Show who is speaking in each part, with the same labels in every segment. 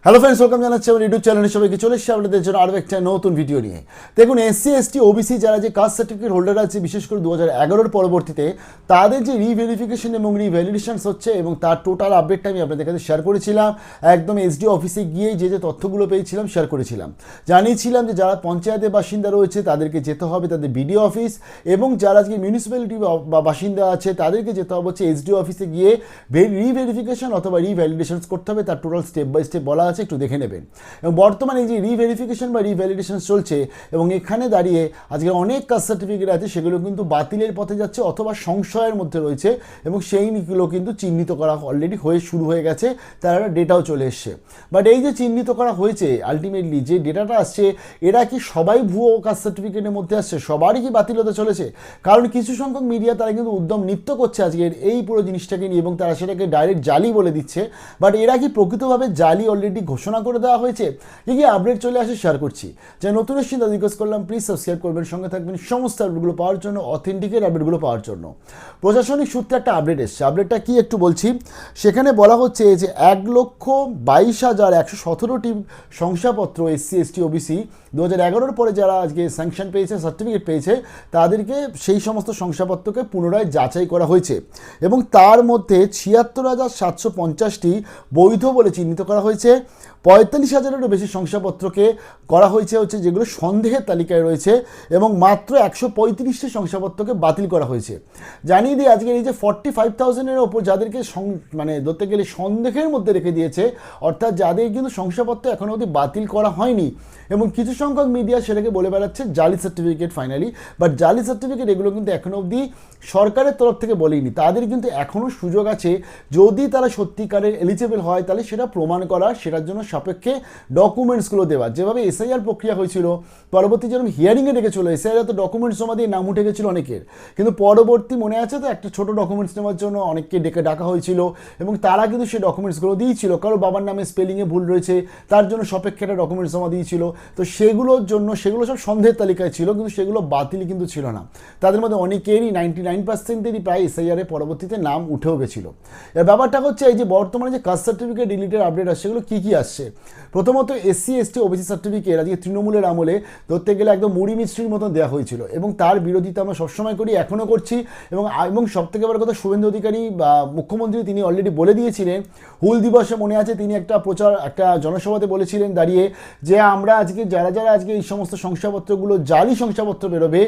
Speaker 1: Hello friends, welcome জানাচ্ছি আমার YouTube চ্যানেলে সবাইকে। চলে এসেছি আপনাদের জন্য আরও একটা নতুন ভিডিও নিয়ে। দেখুন, এসসি এসটি ওবিসি যারা যে কাস্ট সার্টিফিকেট হোল্ডার আছে, বিশেষ করে 2011 পরবর্তীতে তাদের যে রিভেরিফিকেশন এবং রিভ্যালিডেশনস হচ্ছে এবং তার টোটাল আপডেটটা আমি আপনাদের কাছে শেয়ার করেছিলাম। একদম এসডি অফিসে গিয়ে যে তথ্যগুলো পেয়েছিলাম শেয়ার করেছিলাম। জানিয়েছিলাম যে যারা পঞ্চায়েতের বাসিন্দা রয়েছে তাদেরকে যেতে হবে তাদের বিডিও অফিস, এবং যারা আজকে মিউনিসিপ্যালিটি বা বাসিন্দা আছে তাদেরকে যেতে হবে হচ্ছে এসডি অফিসে গিয়ে রিভেরিফিকেশন অথবা রিভ্যালিডেশনস করতে হবে। তার টোটাল স্টেপ বাই স্টেপ বলা আছে, একটু দেখে নেবেন। এবং বর্তমানে যে রিভেরিফিকেশন বা রিভ্যালিডেশন চলছে এবং এখানে দাঁড়িয়ে আজকে অনেক কাস্ট সার্টিফিকেট আছে সেগুলো কিন্তু বাতিলের পথে যাচ্ছে অথবা সংশয়ের মধ্যে রয়েছে, এবং সেইগুলো কিন্তু চিহ্নিত করা অলরেডি শুরু হয়ে গেছে, তার ডেটাও চলে এসছে। বাট এই যে চিহ্নিত করা হয়েছে, আলটিমেটলি যে ডেটাটা আসছে, এরা কি সবাই ভুয়ো কাস্ট সার্টিফিকেটের মধ্যে আসছে? সবারই কি বাতিল হতে চলেছে? কারণ কিছু সংখ্যক মিডিয়া তারা কিন্তু উদ্যম নৃত্য করছে আজকের এই পুরো জিনিসটাকে নিয়ে, এবং তারা সেটাকে ডাইরেক্ট জালি বলে দিচ্ছে। বাট এরা কি প্রকৃতভাবে জালি অলরেডি ঘোষণা করে দেওয়া হয়েছে? কি আপডেট চলে আসে শেয়ার করছি। যা নতুন এসেছি তাদের রিকোয়েস্ট করলাম প্লিজ সাবস্ক্রাইব করবেন, সঙ্গে থাকবেন সমস্ত আপডেটগুলো পাওয়ার জন্য, অথেন্টিকেট আপডেটগুলো পাওয়ার জন্য। প্রশাসনিক সূত্রে একটা আপডেট এসছে, আপডেটটা কি একটু বলছি। সেখানে বলা হচ্ছে যে 1,22,117টি শংসাপত্র এসসি এসটি ওবিসি 2011 পরে যারা আজকে স্যাংশন পেয়েছে, সার্টিফিকেট পেয়েছে, তাদেরকে সেই সমস্ত শংসাপত্রকে পুনরায় যাচাই করা হয়েছে, এবং তার মধ্যে 76,750টি বৈধ বলে চিহ্নিত করা হয়েছে। 45,000-এরও বেশি শংসাপত্রকে করা হয়েছে যেগুলো সন্দেহের তালিকায় রয়েছে, এবং মাত্র 135টি শংসাপত্রকে বাতিল করা হয়েছে। জানিয়ে দিই আজকের এই যে 45,000-এর ওপর যাদেরকে মানে ধরতে গেলে সন্দেহের মধ্যে রেখে দিয়েছে, অর্থাৎ যাদের কিন্তু শংসাপত্র এখনও অবধি বাতিল করা হয়নি, এবং কিছু সংখ্যক মিডিয়া সেটাকে বলে বেড়াচ্ছে জালি সার্টিফিকেট ফাইনালি। বাট জালি সার্টিফিকেট এগুলো কিন্তু এখনও অবধি সরকারের তরফ থেকে বলেইনি। তাদের কিন্তু এখনও সুযোগ আছে, যদি তারা সত্যিকারের এলিজেবল হয় তাহলে সেটা প্রমাণ করা, সেটার জন্য সাপেক্ষে ডকুমেন্টসগুলো দেওয়া। যেভাবে এসআইআর প্রক্রিয়া হয়েছিল, পরবর্তী যেরকম হিয়ারিংয়ে ডেকেছিল, এসআইআর তো ডকুমেন্টস জমা দিয়ে নাম উঠে গেছিলো অনেকের, কিন্তু পরবর্তী মনে আছে তো একটা ছোটো ডকুমেন্টস নেওয়ার জন্য অনেককে ডাকা হয়েছিল, এবং তারা কিন্তু সেই ডকুমেন্টসগুলো দিয়েছিল। কারো বাবার নামে স্পেলিংয়ে ভুল রয়েছে, তার জন্য সাপেক্ষে একটা ডকুমেন্টস জমা দিয়েছিল। তো সেগুলোর জন্য সেগুলো সব সন্দেহের তালিকায় ছিল, কিন্তু সেগুলো বাতিল কিন্তু ছিল না। তাদের মধ্যে অনেকেরই 99%-এরই প্রায় এসআইআর পরবর্তীতে নাম উঠেও গেছিলো। এর ব্যাপারটা হচ্ছে এই যে বর্তমানে যে কাস্ট সার্টিফিকেট ডিলিটের আপডেট আসছে, সেগুলো কী কী আসছে। প্রথমত এসসি এসটি ওবিসি সার্টিফিকেট আজকে তৃণমূলের আমলে ধরতে গেলে একদম মুড়ি মিস্ত্রির মতন দেওয়া হয়েছিল, এবং তার বিরোধিতা আমরা সবসময় করি, এখনও করছি। এবং সবথেকে বড় কথা, শুভেন্দু অধিকারী বা মুখ্যমন্ত্রী তিনি অলরেডি বলে দিয়েছিলেন, হুল দিবসে মনে আছে তিনি একটা জনসভাতে বলেছিলেন দাঁড়িয়ে, যে আমরা আজকে যারা আজকে এই সমস্ত শংসাপত্রগুলো জালি শংসাপত্র বেরোবে,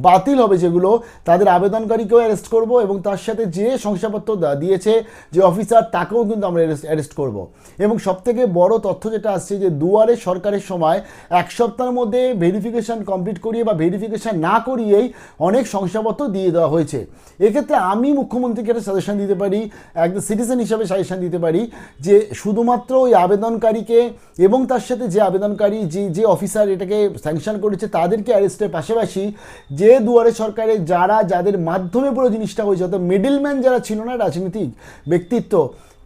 Speaker 1: বাতিল হবে যেগুলো, তাদের আবেদনকারীকেও অ্যারেস্ট করব, এবং তার সাথে যে শংসাপত্র দিয়েছে যে অফিসার, তাকেও কিন্তু আমরা অ্যারেস্ট করব। এবং সবথেকে বড় তথ্য যেটা আসছে, যে দুয়ারে সরকারের সময় 1 সপ্তাহের মধ্যে ভেরিফিকেশান কমপ্লিট করিয়ে বা ভেরিফিকেশান না করিয়েই অনেক শংসাপত্র দিয়ে দেওয়া হয়েছে। এক্ষেত্রে আমি মুখ্যমন্ত্রীকে একটা সাজেশন দিতে পারি, একজন সিটিজেন হিসাবে সাজেশন দিতে পারি, যে শুধুমাত্র ওই আবেদনকারীকে এবং তার সাথে যে আবেদনকারী যে অফিসার এটাকে স্যাংশন করেছে তাদেরকে অ্যারেস্টের পাশাপাশি যে দুয়ারে সরকারে যাদের মাধ্যমে পুরো জিনিসটা হয়েছে, অর্থাৎ মিডলম্যান যারা ছিল না রাজনৈতিক ব্যক্তিত্ব,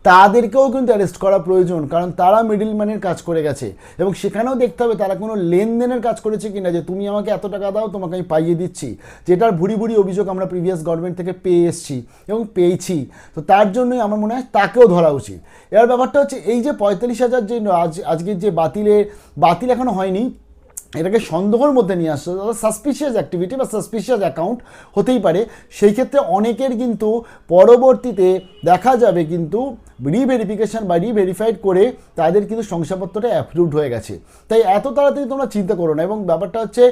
Speaker 1: তাদেরকেও কিন্তু অ্যারেস্ট করা প্রয়োজন, কারণ তারা মিডলম্যানের কাজ করে গেছে, এবং সেখানেও দেখতে হবে তারা কোনো লেনদেনের কাজ করেছে কিনা, যে তুমি আমাকে এত টাকা দাও, তোমাকে আমি পাইয়ে দিচ্ছি, যেটার ভুরি অভিযোগ আমরা প্রিভিয়াস গভর্নমেন্ট থেকে পেয়ে এসেছি এবং পেয়েছি। তো তার জন্যই আমার মনে হয় তাকেও ধরা উচিত। এর ব্যাপারটা হচ্ছে এই যে 45,000 যে আজকের যে বাতিল এখনো হয়নি, এটাকে সন্দেহের মধ্যে নিয়ে আসছে, সাসপিশিয়াস অ্যাক্টিভিটি বা সাসপিশিয়াস অ্যাকাউন্ট হতেই পারে। সেই ক্ষেত্রে অনেকের কিন্তু পরবর্তীতে দেখা যাবে কিন্তু রিভেরিফিকেশান বা রিভেরিফাইড করে তাদের কিন্তু শংসাপত্রটা অ্যাপ্রুভড হয়ে গেছে। তাই এত তাড়াতাড়ি তোমরা চিন্তা করো না। এবং ব্যাপারটা হচ্ছে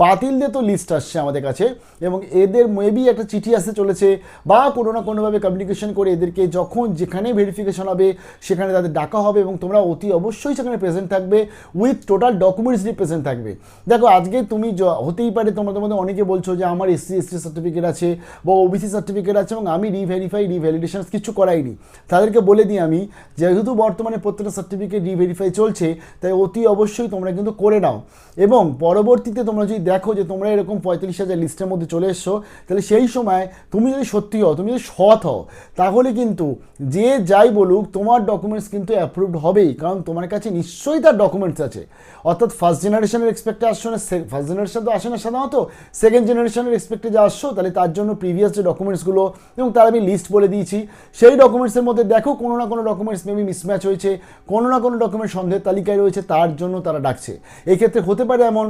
Speaker 1: বাতিলদের তো লিস্ট আসছে আমাদের কাছে, এবং এদের মেবি একটা চিঠি আসতে চলেছে, বা কোনো না কোনোভাবে কমিউনিকেশন করে এদেরকে যখন যেখানে ভেরিফিকেশান হবে সেখানে তাদের ডাকা হবে, এবং তোমরা অতি অবশ্যই সেখানে প্রেজেন্ট থাকবে, উইথ টোটাল ডকুমেন্টস নিয়ে প্রেজেন্ট থাকবে। দেখো আজকে তুমি হতেই পারে তোমাদের মধ্যে অনেকে বলছো যে আমার এসসি এসটি সার্টিফিকেট আছে বা ওবিসি সার্টিফিকেট আছে, এবং আমি রিভ্যালিডেশন কিছু করাইনি। তাদেরকে বলে দিই আমি, যেহেতু বর্তমানে প্রত্যেকটা সার্টিফিকেট রিভেরিফাই চলছে, তাই অতি অবশ্যই তোমরা কিন্তু করে নাও। এবং পরবর্তীতে তোমরা যদি দেখো যে তোমরা এরকম 45,000 লিস্টের মধ্যে চলে এসছো, তাহলে সেই সময় তুমি যদি সত্যি হও, তুমি যদি সৎ হও, তাহলে কিন্তু যে যাই বলুক তোমার ডকুমেন্টস কিন্তু অ্যাপ্রুভড হবেই, কারণ তোমার কাছে নিশ্চয়ই তার ডকুমেন্টস আছে। অর্থাৎ ফার্স্ট জেনারেশনের এক্সপেক্টে আসছো না, ফার্স্ট জেনারেশন তো আসে না সাধারণত, সেকেন্ড জেনারেশনের এক্সপেক্টে আসছো, তাহলে তার জন্য প্রিভিয়াস যে ডকুমেন্টসগুলো, এবং তার আমি লিস্ট বলে দিয়েছি, সেই ডকুমেন্টসের মধ্যে দেখো কোনো না কোনো রকমের মেবি মিসম্যাচ হয়েছে, কোনো না কোনো রকমের সন্দেহের তালিকায় রয়েছে, তার জন্য তারা ডাকছে। এক্ষেত্রে হতে পারে এমন,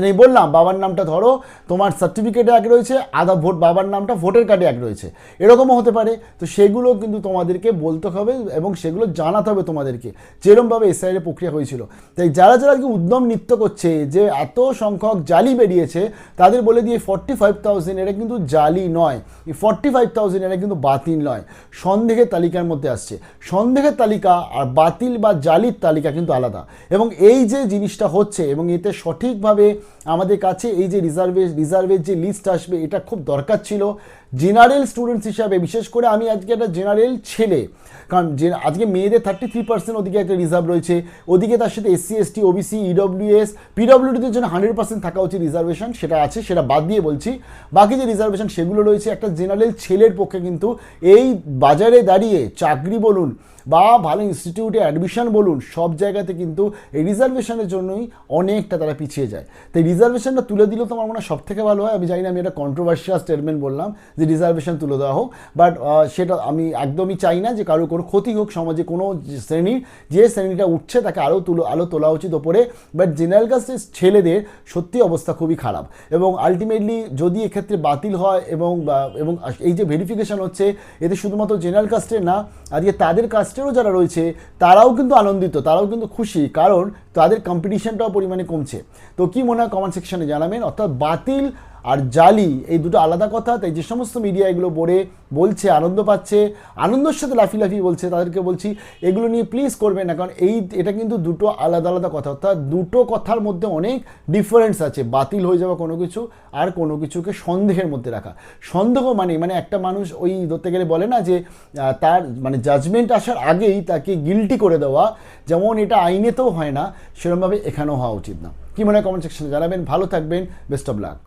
Speaker 1: এই বললাম বাবার নামটা ধরো তোমার সার্টিফিকেটে এক রয়েছে, আধা ভোট বাবার নামটা ভোটার কার্ডে এক রয়েছে, এরকমও হতে পারে। তো সেগুলো কিন্তু তোমাদেরকে বলতে হবে এবং সেগুলো জানাতে হবে তোমাদেরকে, যেরকমভাবে এসআইআর প্রক্রিয়া হয়েছিল। তাই যারা যারা আজকে উদ্যম নৃত্য করছে যে এত সংখ্যক জালি বেরিয়েছে, তাদের বলে দিয়ে 45,000 এটা কিন্তু জালি নয়, এই 45,000 এটা কিন্তু বাতিল নয়, সন্দেহের তালিকার মধ্যে আসছে। সন্দেহের তালিকা আর বাতিল বা জালির তালিকা কিন্তু আলাদা। এবং এই যে জিনিসটা হচ্ছে এবং এতে সঠিকভাবে আমাদের কাছে এই যে রিজার্ভের যে লিস্ট আসবে, এটা খুব দরকার ছিল জেনারেল স্টুডেন্টস হিসাবে। বিশেষ করে আমি আজকে একটা জেনারেল ছেলে, কারণ যে আজকে মেয়েদের 33% ওদিকে একটা রিজার্ভ রয়েছে, ওদিকে তার সাথে SC ST OBC EWS PWDদের জন্য 100% থাকা উচিত রিজার্ভেশন, সেটা আছে, সেটা বাদ দিয়ে বলছি। বাকি যে রিজার্ভেশন সেগুলো রয়েছে, একটা জেনারেল ছেলের পক্ষে কিন্তু এই বাজারে দাঁড়িয়ে চাকরি বলুন বা ভালো ইনস্টিটিউটে অ্যাডমিশন বলুন, সব জায়গাতে কিন্তু এই রিজার্ভেশনের জন্যই অনেকটা তারা পিছিয়ে যায়। তাই রিজার্ভেশনটা তুলে দিলেও তো আমার মনে হয় সব থেকে ভালো হয়। আমি জানি না, আমি একটা কন্ট্রোভার্সিয়াল স্টেটমেন্ট বললাম যে রিজার্ভেশন তুলে দেওয়া হোক, বাট সেটা আমি একদমই চাই না যে কারো কোনো ক্ষতি হোক সমাজে, কোনো শ্রেণীর, যে শ্রেণীটা উঠছে তাকে আরও তোলা উচিত ওপরে। বাট জেনারেল কাস্টের ছেলেদের সত্যি অবস্থা খুবই খারাপ। এবং আলটিমেটলি যদি এক্ষেত্রে বাতিল হয় এবং এই যে ভেরিফিকেশন হচ্ছে, এতে শুধুমাত্র জেনারেল কাস্টের না, আজকে তাদের কাস্টেরও যারা রয়েছে তারাও কিন্তু আনন্দিত, তারাও কিন্তু খুশি, কারণ তাদের কম্পিটিশনটাও পরিমাণে কমছে। তো কি মনে হয় কমেন্ট সেকশনে জানাবেন। অর্থাৎ বাতিল আর জালি এই দুটো আলাদা কথা। তাই যে সমস্ত মিডিয়া এগুলো বলছে আনন্দ পাচ্ছে, আনন্দের সাথে লাফিয়ে বলছে, তাদেরকে বলছি এগুলো নিয়ে প্লিজ করবেন না, কারণ এটা কিন্তু দুটো আলাদা আলাদা কথা। অর্থাৎ দুটো কথার মধ্যে অনেক ডিফারেন্স আছে, বাতিল হয়ে যাওয়া কোনো কিছু আর কোনো কিছুকে সন্দেহের মধ্যে রাখা। সন্দেহ মানে একটা মানুষ ওই ধরতে গেলে বলে না যে তার মানে জাজমেন্ট আসার আগেই তাকে গিল্টি করে দেওয়া, যেমন এটা আইনেতেও হয় না, সেরকমভাবে এখানেও হওয়া উচিত না। কি মনে হয় কমেন্ট সেকশনে জানাবেন। ভালো থাকবেন, বেস্ট অফ লাক।